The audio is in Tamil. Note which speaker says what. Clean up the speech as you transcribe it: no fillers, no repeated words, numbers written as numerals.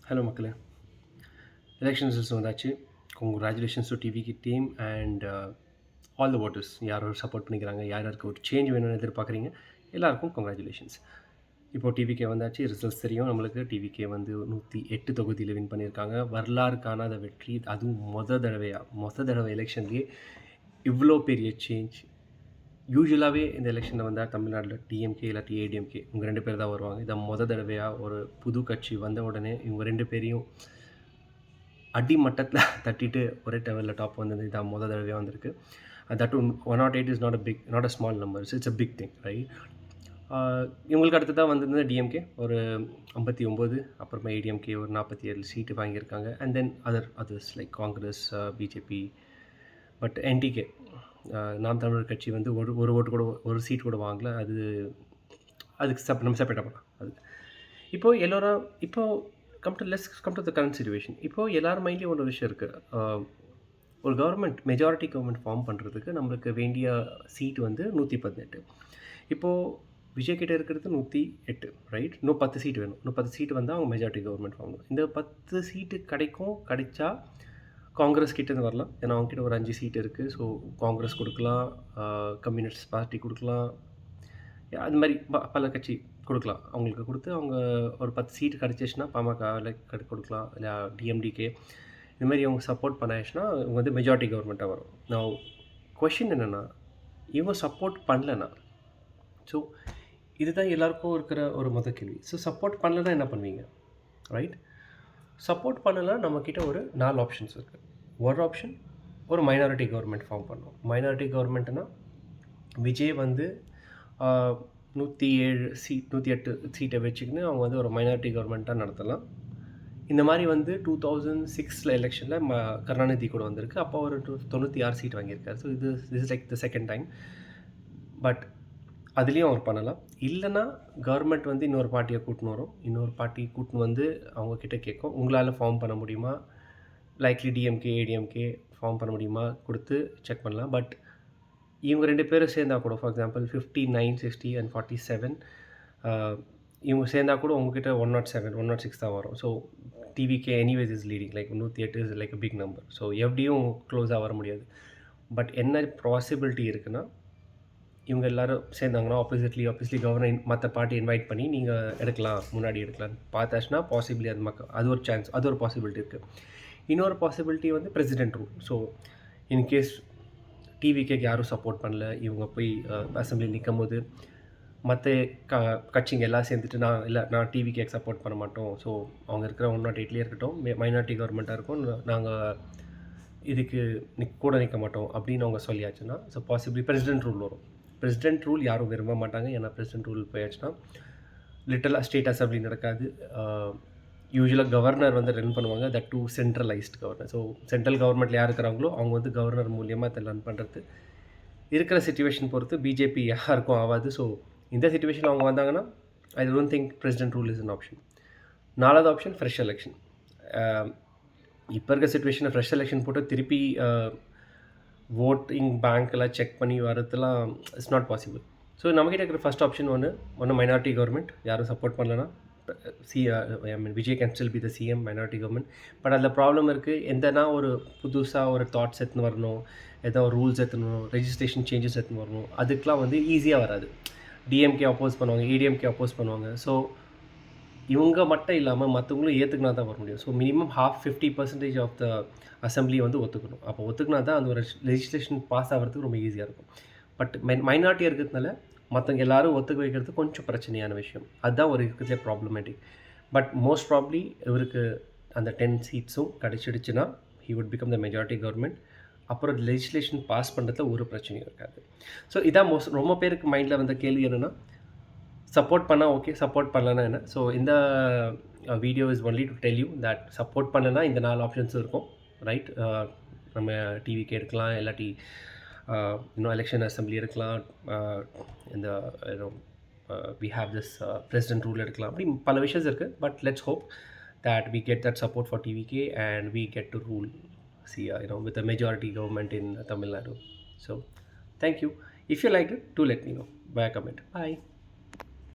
Speaker 1: ஹலோ மக்களே, எலெக்ஷன் ரிசல்ட்ஸ் வந்தாச்சு. கங்க்ராச்சுலேஷன்ஸ் டு டிவிக்கு team and all the voters. யார் யார் சப்போர்ட் பண்ணிக்கிறாங்க, யார் யாருக்கு ஒரு சேஞ்ச் வேணும்னு எதிர்பார்க்குறீங்க, எல்லாருக்கும் கங்க்ராச்சுலேஷன்ஸ். இப்போது டிவிகே வந்தாச்சு. ரிசல்ட்ஸ் தெரியும் நம்மளுக்கு. டிவிகே வந்து 108 தொகுதியில் வின் பண்ணியிருக்காங்க. வரலாறு காணாத வெற்றி. அதுவும் மொத தடவை எலெக்ஷன்லேயே இவ்வளோ பெரிய சேஞ்ச். யூஸ்வலாகவே இந்த எலெக்ஷனில் வந்தால் தமிழ்நாட்டில் டிஎம்கே இல்லாட்டி ஏடிஎம்கே இவங்க 2 பேர் தான் வருவாங்க. இதை தடவையாக ஒரு புது கட்சி வந்த உடனே இவங்க 2 பேரையும் அடிமட்டத்தில் தட்டிட்டு ஒரே லெவலில் டாப் வந்தது. இதான் தடவையாக வந்திருக்கு. That 108 is not a small numbers. It's a big thing, right? இவங்களுக்கு அடுத்து தான் வந்திருந்தது டிஎம்கே ஒரு 59, அப்புறமா ஏடிஎம்கே ஒரு 47 சீட்டு வாங்கியிருக்காங்க. And then others like Congress, BJP. But NTK நாம் தமிழர் கட்சி வந்து ஒரு ஓட்டு கூட, ஒரு சீட் கூட வாங்கல. அதுக்கு நம்ம செப்பரேட்டாக பண்ணலாம். அது இப்போது எல்லோரும் come to the current situation. இப்போது எல்லார் மைண்ட்லேயும் ஒரு விஷயம் இருக்குது. ஒரு மெஜாரிட்டி கவர்மெண்ட் ஃபார்ம் பண்ணுறதுக்கு நம்மளுக்கு வேண்டிய சீட் வந்து 118. இப்போது விஜய் கிட்டே இருக்கிறது 108, ரைட்? இன்னும் 10 சீட் வேணும். இன்னும் 10 சீட்டு வந்தால் அவங்க மெஜாரிட்டி கவர்மெண்ட் ஃபார்ம். இந்த 10 சீட்டு கிடைச்சா காங்கிரஸ் கிட்டேருந்து வரலாம். ஏன்னா அவங்ககிட்ட ஒரு 5 சீட் இருக்குது. ஸோ காங்கிரஸ் கொடுக்கலாம், கம்யூனிஸ்ட் பார்ட்டி கொடுக்கலாம், அது மாதிரி பல கட்சி கொடுக்கலாம். அவங்களுக்கு கொடுத்து அவங்க ஒரு 10 சீட்டு கிடச்சிச்சுன்னா பாமக கொடுக்கலாம், இல்லை டிஎம்டிகே இது மாதிரி அவங்க சப்போர்ட் பண்ணாச்சுன்னா இவங்க வந்து மெஜாரிட்டி கவர்மெண்ட்டாக வரும். நான் கொஷின் என்னென்னா, இவங்க சப்போர்ட் பண்ணலன்னா, ஸோ இதுதான் எல்லாருக்கும் இருக்கிற ஒரு கேள்வி. ஸோ சப்போர்ட் பண்ணலன்னா என்ன பண்ணுவீங்க, ரைட்? சப்போர்ட் பண்ணலாம். நம்மக்கிட்ட ஒரு 4 ஆப்ஷன்ஸ் இருக்குது. ஒரு ஆப்ஷன், ஒரு மைனாரிட்டி கவர்மெண்ட் ஃபார்ம் பண்ணோம். மைனாரிட்டி கவர்மெண்ட்னா விஜய் வந்து 108 சீட்டை வச்சுக்கின்னு அவங்க வந்து ஒரு மைனாரிட்டி கவர்மெண்ட்டாக நடத்தலாம். இந்த மாதிரி வந்து 2006 எலெக்ஷனில் கருணாநிதி கூட வந்திருக்கு. அப்போ ஒரு 96 சீட் வாங்கியிருக்காரு. So is like the second time. But அதுலேயும் அவர் பண்ணலாம். இல்லைன்னா கவர்மெண்ட் வந்து இன்னொரு பார்ட்டியை கூட்டின்னு வரும். இன்னொரு பார்ட்டி கூட்டின்னு வந்து அவங்கக்கிட்ட கேட்கும், உங்களால் ஃபார்ம் பண்ண முடியுமா, லைக்லி டிஎம்கே ஏடிஎம்கே ஃபார்ம் பண்ண முடியுமா கொடுத்து செக் பண்ணலாம். பட் இவங்க 2 பேரும் சேர்ந்தால் கூட, ஃபார் எக்ஸாம்பிள் 59, 60 அண்ட் 47, இவங்க சேர்ந்தால் கூட உங்ககிட்ட 107, 106 தான் வரும். So TVK anyways is leading. Like 108 is like a big number. So எப்படியும் க்ளோஸாக வர முடியாது. பட் என்ன பாசிபிலிட்டி இருக்குன்னா, இவங்க எல்லோரும் சேர்ந்தாங்கன்னா ஆப்வியஸ்லி கவர்னர் மற்ற பார்ட்டி இன்வைட் பண்ணி நீங்கள் எடுக்கலாம், முன்னாடி எடுக்கலான்னு பார்த்தாச்சுன்னா பாசிபிளி அது ஒரு சான்ஸ், அது ஒரு பாசிபிலிட்டி இருக்குது. இன்னொரு பாசிபிலிட்டி வந்து பிரசிடென்ட் ரூல். ஸோ இன்கேஸ் டிவிகேக்கு யாரும் சப்போர்ட் பண்ணல, இவங்க போய் அசம்பிளியில் நிற்கும் போது மற்ற கட்சிங்க எல்லாம் சேர்ந்துட்டு நான் டிவிகேக்கு சப்போர்ட் பண்ண மாட்டோம், ஸோ அவங்க இருக்கிற 108லேயே இருக்கட்டும், மைனாரிட்டி கவர்மெண்ட்டாக இருக்கும், நாங்கள் இதுக்கு கூட நிற்க மாட்டோம் அப்படின்னு அவங்க சொல்லியாச்சுன்னா, ஸோ பாசிபிளி பிரசிடென்ட் ரூல் வரும். பிரசிடென்ட் ரூல் யாரும் விரும்ப மாட்டாங்க. ஏன்னா பிரசிடென்ட் ரூல் போயாச்சுன்னா லிட்டலாக ஸ்டேட் அசம்பிளி நடக்காது. யூஸ்வலாக கவர்னர் வந்து ரன் பண்ணுவாங்க. That too centralised governor. So central கவர்மெண்ட்டில் யார் இருக்கிறாங்களோ அவங்க வந்து கவர்னர் மூலியமாக இதை ரன் பண்ணுறது. இருக்கிற சிச்சுவேஷன் பொறுத்து பிஜேபி யாருக்கும் ஆகாது. ஸோ இந்த சிச்சுவேஷன் அவங்க வந்தாங்கன்னா I don't think president rule is an option. 4வது ஆப்ஷன் ஃப்ரெஷ் எலெக்ஷன். இப்போ இருக்க சிச்சுவேஷனை ஃப்ரெஷ் எலெக்ஷன் போட்டு திருப்பி voting பேங்க்கெல்லாம் செக் பண்ணி வரதுலாம் இட்ஸ் நாட் பாசிபிள். ஸோ நம்மக்கிட்ட இருக்கிற ஃபஸ்ட் ஆப்ஷன் ஒன்று மைனாரிட்டி கவர்மெண்ட். யாரும் சப்போர்ட் பண்ணலன்னா Vijay can still be the CM, minority government. But அதில் ப்ராப்ளம் இருக்குது. எந்தனா ஒரு புதுசாக ஒரு தாட்ஸ் எடுத்துன்னு வரணும், ஏதோ ஒரு ரூல்ஸ் எடுத்துன்னு ரெஜிஸ்ட்ரேஷன் சேஞ்சஸ் எடுத்துன்னு வரணும், அதுக்கெலாம் வந்து ஈஸியாக வராது. டிஎம்கே அப்போஸ் பண்ணுவாங்க, ஏடிஎம்கே அப்போஸ் பண்ணுவாங்க. ஸோ இவங்க மட்டும் இல்லாமல் மற்றவங்களும் ஏற்றுக்கினா தான் வர முடியும். So minimum 50% of the assembly வந்து ஒத்துக்கணும். அப்போ ஒத்துக்கினா தான் அந்த ஒரு லெஜிஸ்லேஷன் பாஸ் ஆகிறதுக்கு ரொம்ப ஈஸியாக இருக்கும். பட் மைனாரிட்டியாக இருக்கிறதுனால மற்றவங்க எல்லோரும் ஒத்துக்க வைக்கிறது கொஞ்சம் பிரச்சனையான விஷயம். அதுதான் ஒரு இருக்கிறதுலே ப்ராப்ளமேட்டிக். பட் மோஸ்ட் ப்ராப்ளி இவருக்கு அந்த 10 சீட்ஸும் கிடச்சிடுச்சுன்னா he would become the majority government. அப்புறம் லெஜிஸ்லேஷன் பாஸ் பண்ணுறதுல ஒரு பிரச்சனையும் இருக்காது. ஸோ இதான் ரொம்ப பேருக்கு மைண்டில் வந்த கேள்வி என்னென்னா, சப்போர்ட் பண்ணால் ஓகே, சப்போர்ட் பண்ணலன்னா என்ன? ஸோ இந்த video is only to tell you that support பண்ணனா இந்த 4 ஆப்ஷன்ஸும் இருக்கும், ரைட்? நம்ம டிவிக்கு எடுக்கலாம், இல்லாட்டி இன்னும் எலெக்ஷன் அசம்பிளி எடுக்கலாம், இந்த we have this president rule எடுக்கலாம். அப்படி பல விஷயஸ் இருக்குது. But let's hope that we get that support for TVK and we get to rule with a majority government in Tamil Nadu. So thank you. If you liked it, do let me know by a comment. Bye.